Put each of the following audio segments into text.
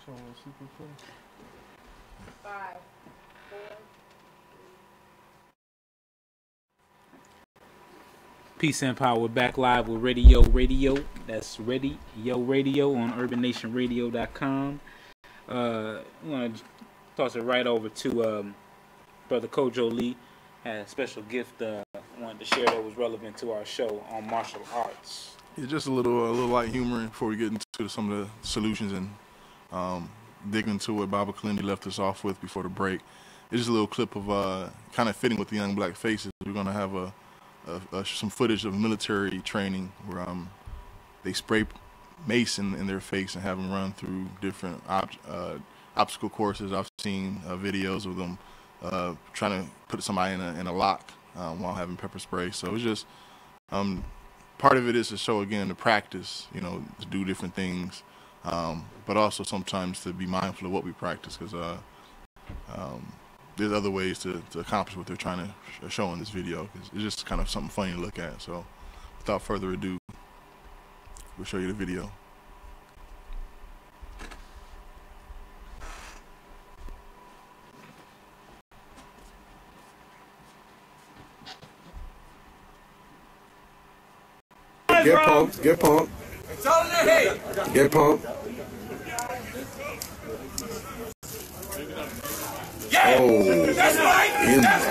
Show a little secret footage. 5, 4. Peace and power. We're back live with Readyo Radio. That's Readyo Radio on urbannationradio.com. I'm going to toss it right over to Brother Kojo Lee. Had a special gift I wanted to share that was relevant to our show on martial arts. Yeah, just a little light humor before we get into some of the solutions and dig into what Baba Kilindi left us off with before the break. It's just a little clip of kind of fitting with the young black faces. We're going to have some footage of military training where they spray mace in their face and have them run through different obstacle courses. I've seen videos of them trying to put somebody in a lock while having pepper spray. So it's just part of it is to show again the practice, to do different things, but also sometimes to be mindful of what we practice, because there's other ways to accomplish what they're trying to show in this video. It's just kind of something funny to look at. So without further ado, we'll show you the video. Get pumped, get pumped. Get pumped. Oh, that's right. In the eyes.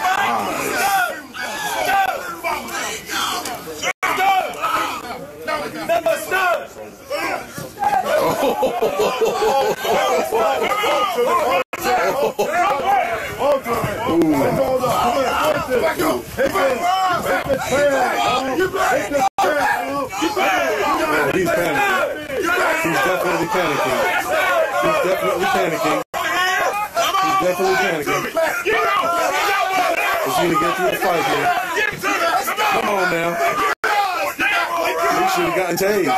He's panicking. He's definitely panicking. He's definitely panicking. He's definitely panicking. He's gonna get through the fight here. Come on now. He should have gotten tased.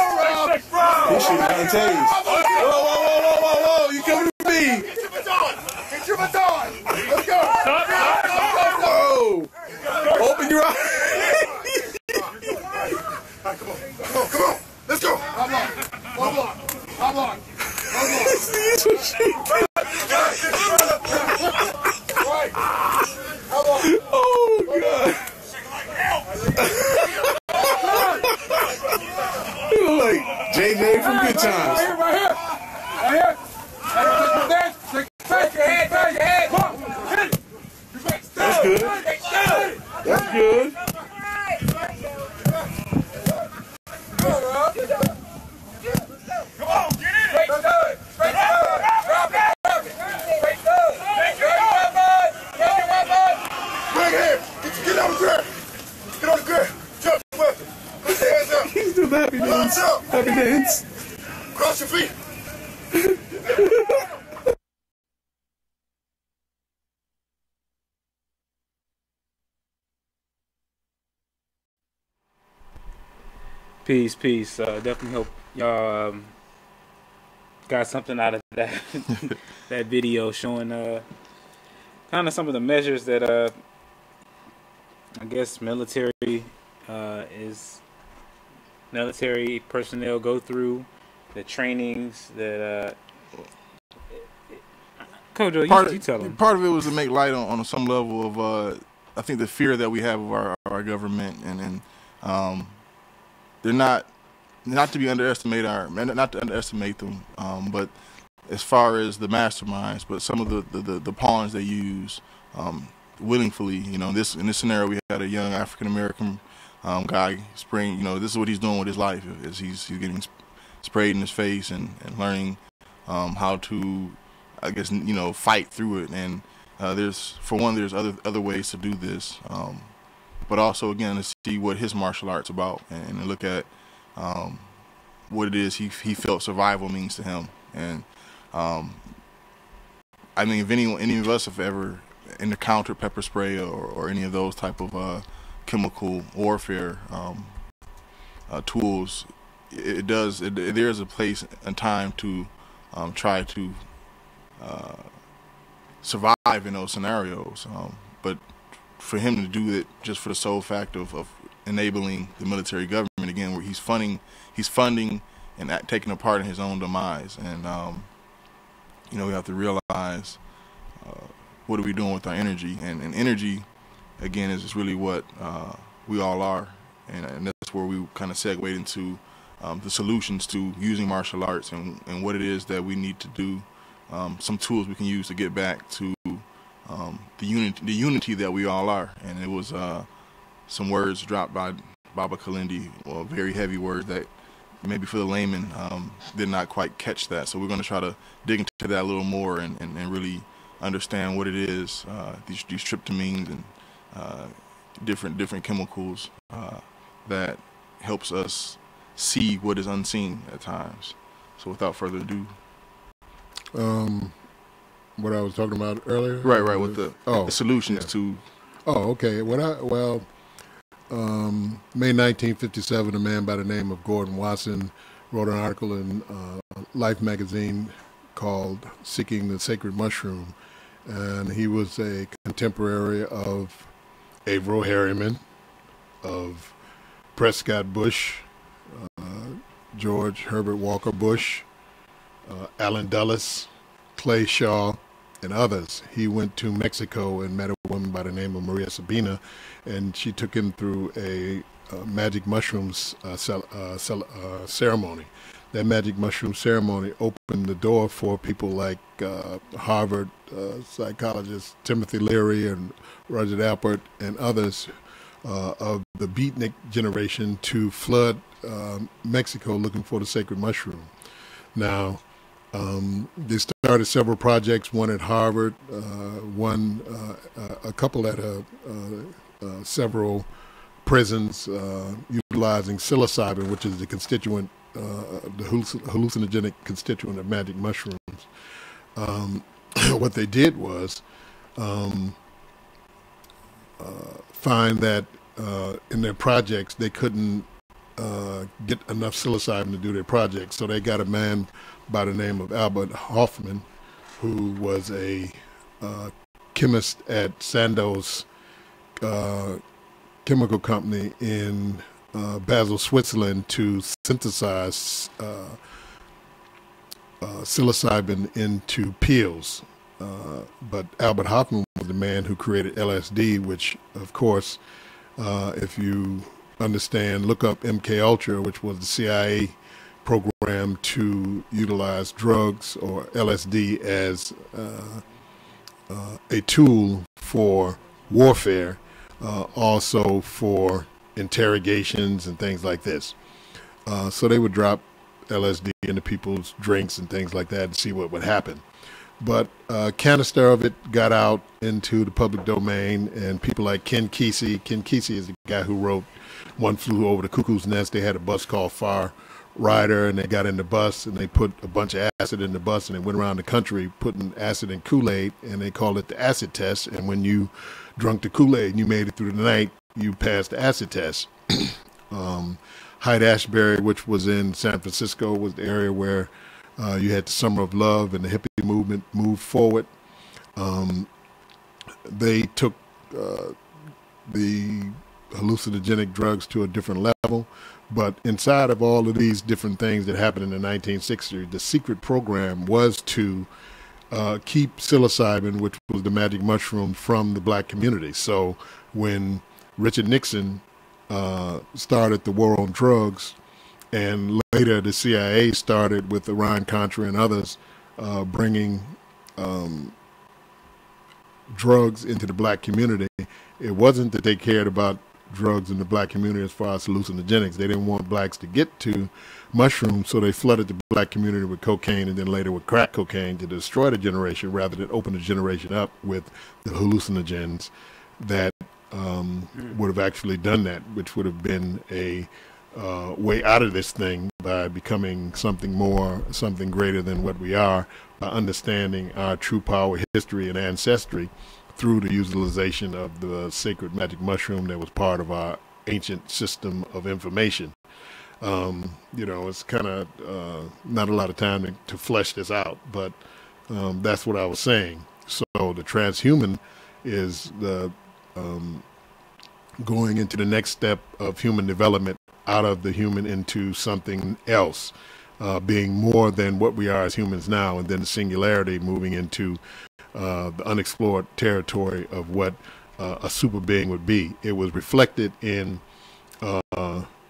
He should have gotten tased. Whoa. You coming to me? Get your baton. Let's go. Whoa. Open your eyes. Come on. Let's go. Hold on. Oh, God. You look like JJ from Good Times. Right here. That's good. That's good. Come on, get in it! Straight to it! Drop it! Bring it here! Get on the ground! Get on the ground! Jump the weapon! Put your hands up! He's doing the happy dance! Happy dance! Cross your feet! Peace. Definitely hope y'all got something out of that that video showing kind of some of the measures that I guess military personnel go through, the trainings that Kojo, you tell them. Part of it was to make light on some level of I think the fear that we have of our government, and they're not to underestimate them, but as far as the masterminds, but some of the pawns they use willingly. In this scenario, we had a young African American guy spraying. This is what he's doing with his life, is he's getting sprayed in his face and learning how to, I guess, fight through it. And there's other ways to do this. But also, again, to see what his martial art's about, and to look at what it is he felt survival means to him. And I mean, if any of us have ever encountered pepper spray or any of those type of chemical warfare tools, there's a place and time to try to survive in those scenarios. But for him to do it just for the sole fact of enabling the military government, again, where he's funding and taking a part in his own demise. And we have to realize what are we doing with our energy, and energy, again, is just really what we all are, and that's where we kind of segue into the solutions to using martial arts and what it is that we need to do, some tools we can use to get back to the unity that we all are. And it was some words dropped by Baba Kilindi, or very heavy words that maybe for the layman did not quite catch that. So we're going to try to dig into that a little more and really understand what it is, these tryptamines and different chemicals that helps us see what is unseen at times. So without further ado, what I was talking about earlier, right, with the solutions to. Oh, okay. May 1957, a man by the name of Gordon Wasson wrote an article in Life magazine called "Seeking the Sacred Mushroom," and he was a contemporary of Averill Harriman, of Prescott Bush, George Herbert Walker Bush, Allen Dulles, Clay Shaw, and others. He went to Mexico and met a woman by the name of Maria Sabina, and she took him through a magic mushrooms ceremony. That magic mushroom ceremony opened the door for people like Harvard psychologists Timothy Leary and Roger Alpert and others of the beatnik generation to flood Mexico looking for the sacred mushroom. Now, they started several projects, one at Harvard, a couple at several prisons, utilizing psilocybin, which is the constituent, the hallucinogenic constituent of magic mushrooms. What they did was find that in their projects they couldn't get enough psilocybin to do their projects, so they got a man by the name of Albert Hoffman, who was a chemist at Sandoz chemical company in Basel, Switzerland, to synthesize psilocybin into pills. But Albert Hoffman was the man who created LSD, which, of course, if you understand, look up MK Ultra, which was the CIA program to utilize drugs or LSD as a tool for warfare, also for interrogations and things like this. So they would drop LSD into people's drinks and things like that to see what would happen. But a canister of it got out into the public domain, and people like Ken Kesey is the guy who wrote One Flew Over the Cuckoo's Nest. They had a bus called Far Rider, and they got in the bus and they put a bunch of acid in the bus, and they went around the country putting acid in Kool-Aid, and they called it the acid test. And when you drunk the Kool-Aid and you made it through the night, you passed the acid test. Hyde-Ashbury, which was in San Francisco, was the area where you had the Summer of Love and the hippie movement moved forward. They took the hallucinogenic drugs to a different level. But inside of all of these different things that happened in the 1960s, the secret program was to keep psilocybin, which was the magic mushroom, from the black community. So when Richard Nixon started the war on drugs, and later the CIA started with Iran-Contra and others bringing drugs into the black community, it wasn't that they cared about drugs in the black community as far as hallucinogenics. They didn't want blacks to get to mushrooms, so they flooded the black community with cocaine and then later with crack cocaine to destroy the generation rather than open the generation up with the hallucinogens that would have actually done that, which would have been a way out of this thing by becoming something more, something greater than what we are, by understanding our true power, history, and ancestry through the utilization of the sacred magic mushroom that was part of our ancient system of information. It's kind of not a lot of time to flesh this out, but that's what I was saying. So the transhuman is the going into the next step of human development, out of the human into something else. being more than what we are as humans now, and then the singularity moving into the unexplored territory of what a super being would be. It was reflected in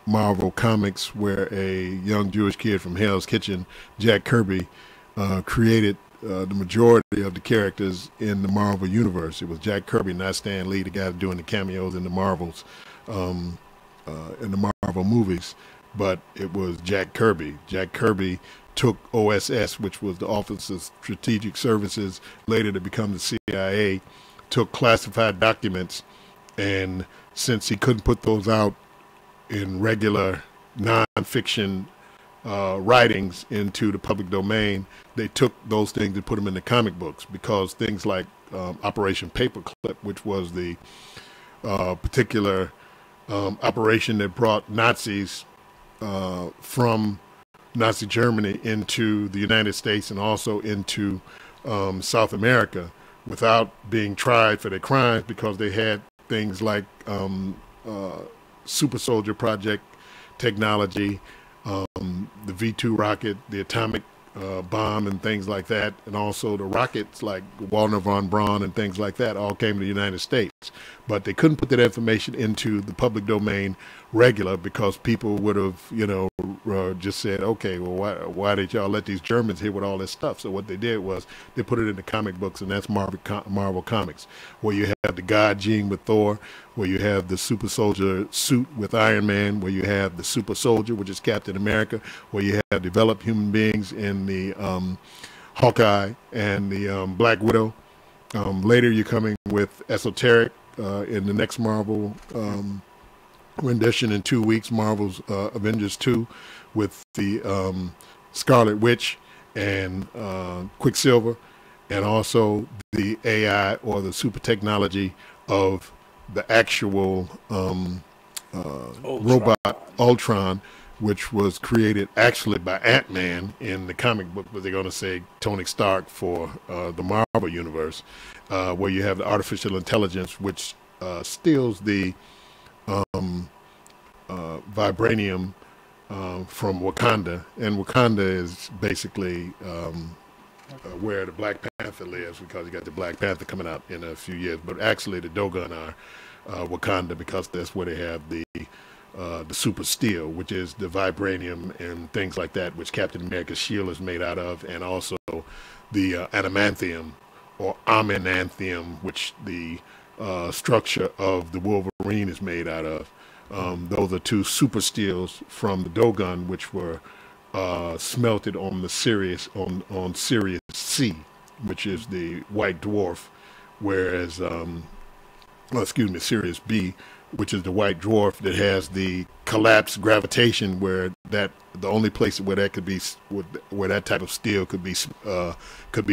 Marvel Comics, where a young Jewish kid from Hell's Kitchen, Jack Kirby, created the majority of the characters in the Marvel universe. It was Jack Kirby, not Stan Lee, the guy doing the cameos in the Marvels, in the Marvel movies. But it was Jack Kirby. Jack Kirby took OSS, which was the Office of Strategic Services, later to become the CIA, took classified documents, and since he couldn't put those out in regular nonfiction writings into the public domain, they took those things and put them in the comic books, because things like Operation Paperclip, which was the particular operation that brought Nazis from Nazi Germany into the United States and also into South America without being tried for their crimes, because they had things like super soldier project technology, the V-2 rocket, the atomic bomb and things like that, and also the rockets like Wagner von Braun and things like that all came to the United States. But they couldn't put that information into the public domain regular, because people would have, just said, okay, well, why did y'all let these Germans here with all this stuff? So what they did was they put it in the comic books, and that's Marvel Comics, where you have the God gene with Thor, where you have the super soldier suit with Iron Man, where you have the super soldier, which is Captain America, where you have developed human beings in the Hawkeye and the Black Widow. Later you're coming with Esoteric in the next Marvel rendition in 2 weeks, Marvel's Avengers 2, with the Scarlet Witch and Quicksilver, and also the AI or the super technology of the actual robot Ultron, which was created actually by Ant-Man in the comic book, but they're going to say Tony Stark for the Marvel universe, where you have the artificial intelligence, which steals the vibranium from Wakanda, and Wakanda is basically where the Black Panther lives, because you got the Black Panther coming out in a few years. But actually, the Dogon are Wakanda, because that's where they have the super steel, which is the vibranium and things like that, which Captain America's shield is made out of, and also the adamantium or amenanthium, which the structure of the Wolverine is made out of. Those are two super steels from the Dogon, which were smelted on the Sirius on Sirius C, which is the white dwarf, whereas Sirius B, which is the white dwarf that has the collapsed gravitation, where that the only place where that could be, where that type of steel could be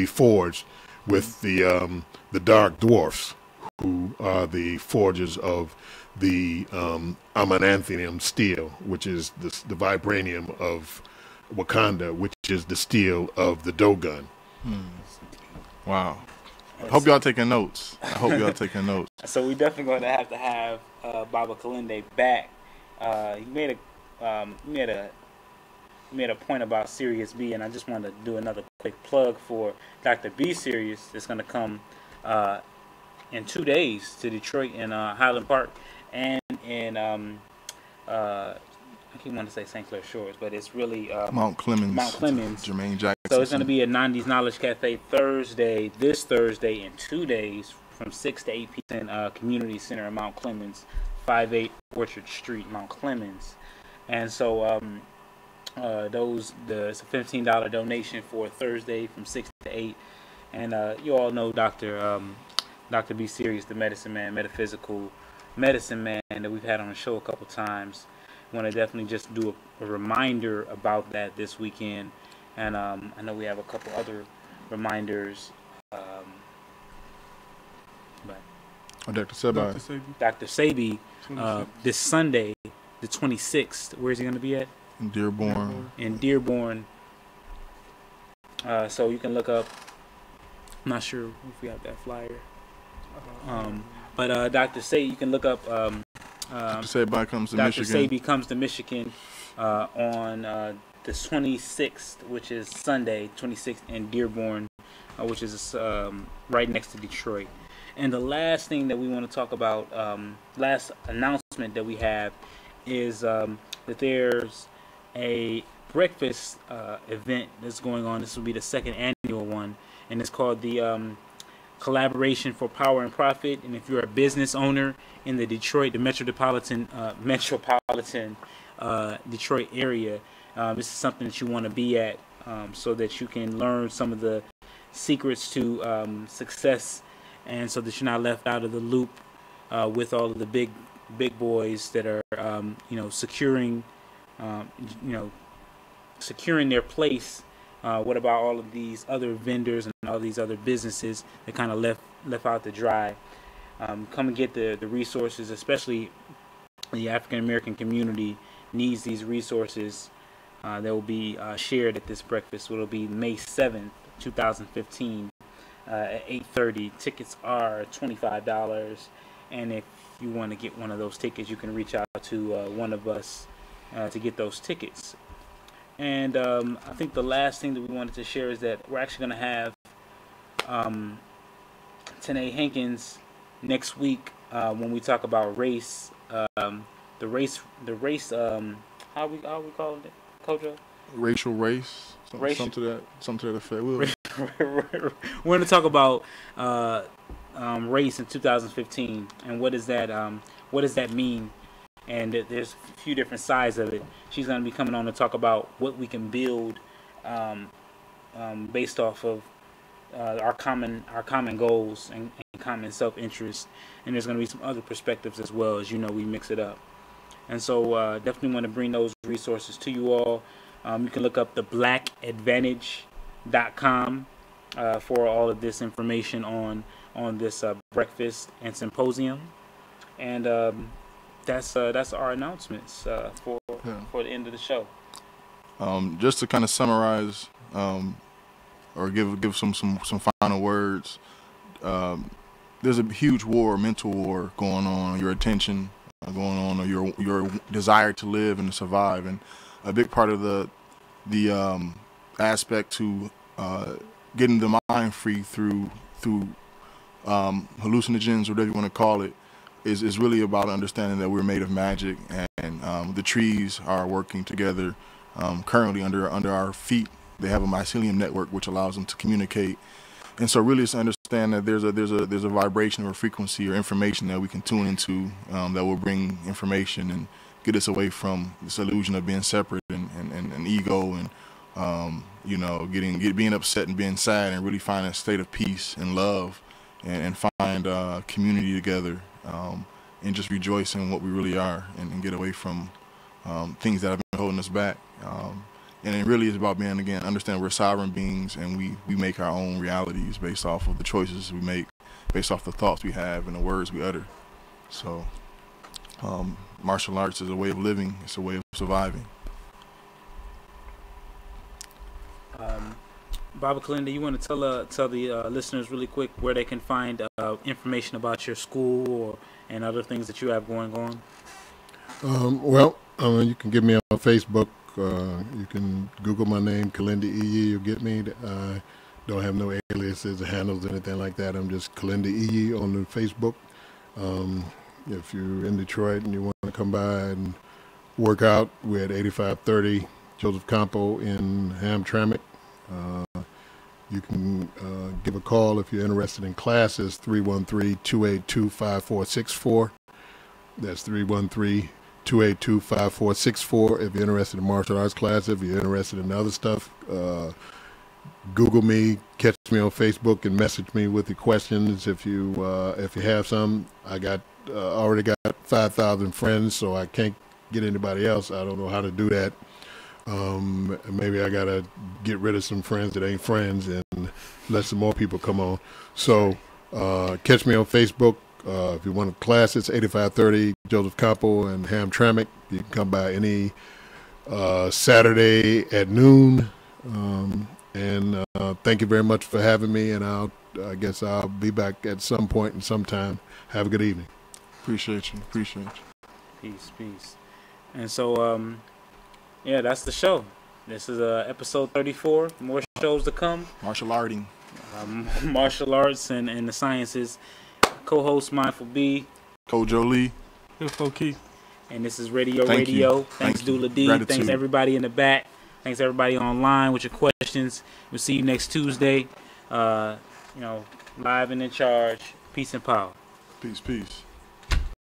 forged, with the dark dwarfs, who are the forgers of the amenanthium steel, which is the vibranium of Wakanda, which is the steel of the Dogon. Wow. I hope y'all taking notes. So we definitely going to have Baba Kilindi back. He made a point about Sirius B, and I just wanted to do another quick plug for Dr. B Sirius. It's going to come in 2 days to Detroit in Highland Park, and in I keep wanting to say St. Clair Shores, but it's really Mount Clemens. Jermaine Jackson. So it's going to be at 90s Knowledge Cafe this Thursday in 2 days from 6 to 8 p.m. Community Center in Mount Clemens, 58 Orchard Street, Mount Clemens. And so it's a $15 donation for Thursday from 6 to 8. And you all know Dr. B. Sirius, the medicine man, metaphysical medicine man that we've had on the show a couple times. Want to definitely just do a reminder about that this weekend, and I know we have a couple other reminders. Dr. Sabi, this Sunday, the 26th. Where is he going to be at? In Dearborn. So you can look up. I'm not sure if we have that flyer. But Dr. Sabi, you can look up. Dr. Sabi comes to Dr. Michigan. Sabi comes to Michigan on the 26th, which is Sunday, 26th in Dearborn, which is right next to Detroit. And the last thing that we want to talk about, last announcement that we have, is that there's a breakfast event that's going on. This will be the second annual one, and it's called the Collaboration for Power and Profit. And if you're a business owner in the Detroit, the metropolitan Detroit area, this is something that you want to be at, so that you can learn some of the secrets to success, and so that you're not left out of the loop with all of the big boys that are securing their place. What about all of these other vendors and all these other businesses that kind of left out to dry? Come and get the resources, especially the African American community needs these resources that will be shared at this breakfast. It'll be May 7th, 2015 at 8:30. Tickets are $25, and if you want to get one of those tickets, you can reach out to one of us to get those tickets. And I think the last thing that we wanted to share is that we're actually going to have Tanae Hankins next week when we talk about race. The race. How we calling it, Kojo? Racial race. Something to that effect. We're going to talk about race in 2015, and what does that mean? And there's a few different sides of it. She's going to be coming on to talk about what we can build based off of our common goals and common self-interest. And there's going to be some other perspectives as well. As you know, we mix it up. And so definitely want to bring those resources to you all. You can look up the blackadvantage.com for all of this information on this breakfast and symposium. And that's our announcements for the end of the show. Just to kind of summarize, or give some final words. There's a huge mental war going on your attention, going on, or your desire to live and to survive, and a big part of the aspect to getting the mind free through hallucinogens, whatever you want to call it, is really about understanding that we're made of magic, and the trees are working together currently under our feet. They have a mycelium network which allows them to communicate, and so really it's to understand that there's a vibration or frequency or information that we can tune into that will bring information and get us away from this illusion of being separate and ego and being upset and being sad, and really find a state of peace and love and find community together. And just rejoice in what we really are, and get away from things that have been holding us back. And it really is about being, again, understand we're sovereign beings, and we make our own realities based off of the choices we make, based off the thoughts we have and the words we utter. So martial arts is a way of living. It's a way of surviving. Baba Kilindi, you want to tell the listeners really quick where they can find information about your school and other things that you have going on? You can get me on Facebook. You can Google my name, Kilindi Iyi. You'll get me. I don't have no aliases or handles or anything like that. I'm just Kilindi Iyi on the Facebook. If you're in Detroit and you want to come by and work out, we're at 8530 Joseph Campo in Hamtramck. You can give a call if you're interested in classes, 313-282-5464. That's 313-282-5464. If you're interested in martial arts classes, if you're interested in other stuff, Google me, catch me on Facebook, and message me with your questions. If you have some, I already got 5,000 friends, so I can't get anybody else. I don't know how to do that. Maybe I gotta get rid of some friends that ain't friends and let some more people come on. So catch me on Facebook. If you want a class, it's 8530 Joseph Campo and Hamtramck. You can come by any Saturday at noon. And thank you very much for having me. And I guess I'll be back at some point and sometime. Have a good evening. Appreciate you. Peace. And so, yeah, that's the show. This is episode 34. More shows to come. Martial arting. Martial arts and the sciences. Co-host Mindful B. Kojo Lee. Keith. And this is Radio Thank Radio. you. Thanks, Thank you. Dula D. Gratitude. Thanks, everybody in the back. Thanks, everybody online with your questions. We'll see you next Tuesday. Live and in charge. Peace and power. Peace, peace.